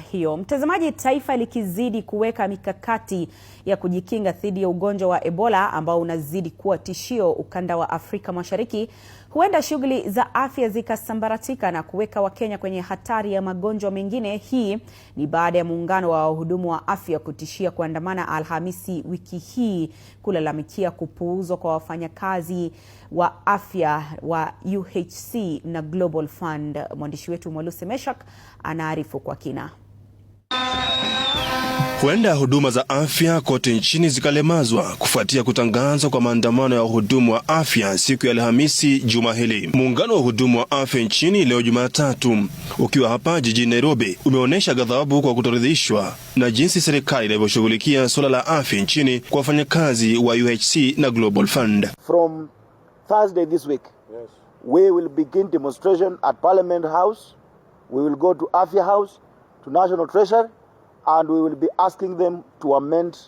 Hiyo. Mtazamaji, taifa likizidi kuweka mikakati ya kujikinga dhidi ya ugonjwa wa Ebola ambao unazidi kuwa tishio ukanda wa Afrika Mashariki, huenda shughuli za afya zikasambaratika na kuweka Wakenya kwenye hatari ya magonjwa mengine. Hii ni baada ya muungano wa wahudumu wa afya kutishia kuandamana Alhamisi wiki hii kulalamikia kupuuzwa kwa wafanyakazi wa afya wa UHC na Global Fund. Mwandishi wetu Mwaluse Meshak anaarifu kwa kina. Huenda huduma za afya kote nchini zikalemazwa kufuatia kutangazwa kwa maandamano ya wahudumu wa afya siku ya Alhamisi juma hili. Muungano wa wahudumu wa afya nchini leo Jumatatu ukiwa hapa jijini Nairobi umeonyesha ghadhabu kwa kutoridhishwa na jinsi serikali inavyoshughulikia suala la afya nchini kwa wafanyakazi wa UHC na Global Fund. From Thursday this week, we will begin demonstration at Parliament House. We will go to Afya House, to National Treasury, and we will be asking them to amend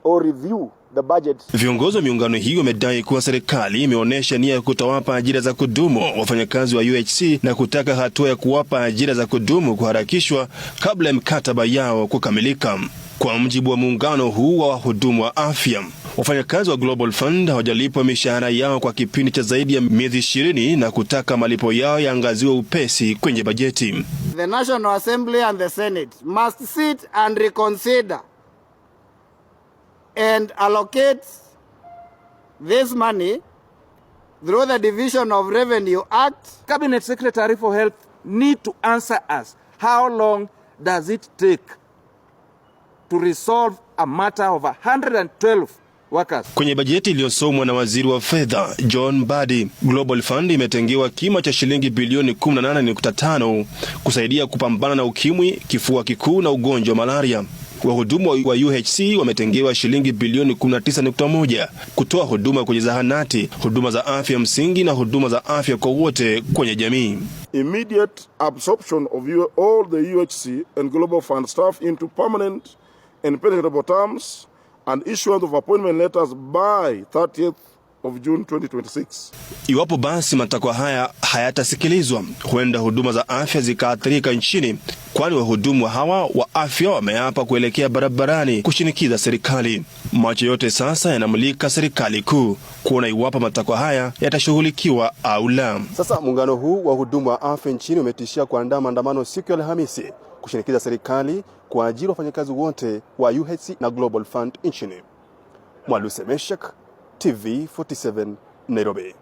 or review the budget. Viongozi wa miungano hiyo wamedai kuwa serikali imeonyesha nia ya kutowapa ajira za kudumu wafanyakazi wa UHC na kutaka hatua ya kuwapa ajira za kudumu kuharakishwa kabla ya mkataba yao kukamilika. Kwa mujibu wa muungano huu wa wahudumu wa afya, wafanyakazi wa Global Fund hawajalipwa mishahara yao kwa kipindi cha zaidi ya miezi 20 na kutaka malipo yao yaangaziwe upesi kwenye bajeti. The National Assembly and the Senate must sit and reconsider and allocate this money through the Division of Revenue Act. Cabinet Secretary for Health need to answer us. How long does it take to resolve a matter of 112 workers? Kwenye bajeti iliyosomwa na waziri wa fedha John Mbadi, Global Fund imetengewa kima cha shilingi bilioni 18.5 kusaidia kupambana na ukimwi, kifua kikuu na ugonjwa wa malaria. Wahudumu wa UHC wametengewa shilingi bilioni 19.1 kutoa huduma kwenye zahanati, huduma za afya msingi na huduma za afya kwa wote kwenye jamii. Immediate absorption of all the UHC and Global Fund staff into permanent and penetrable terms and issuance of appointment letters by 30th of June 2026. Iwapo basi matakwa haya hayatasikilizwa, huenda huduma za afya zikaathirika nchini, kwani wahudumu hawa wa afya wameapa kuelekea barabarani kushinikiza serikali. Macho yote sasa yanamulika serikali kuu kuona iwapo matakwa haya yatashughulikiwa au la. Sasa muungano huu wa wahudumu wa afya nchini umetishia kuandaa maandamano siku ya Alhamisi kushinikiza serikali kuajiri wafanyakazi wote wa UHC na Global Fund nchini. Mwaluse Meshak, TV 47, Nairobi.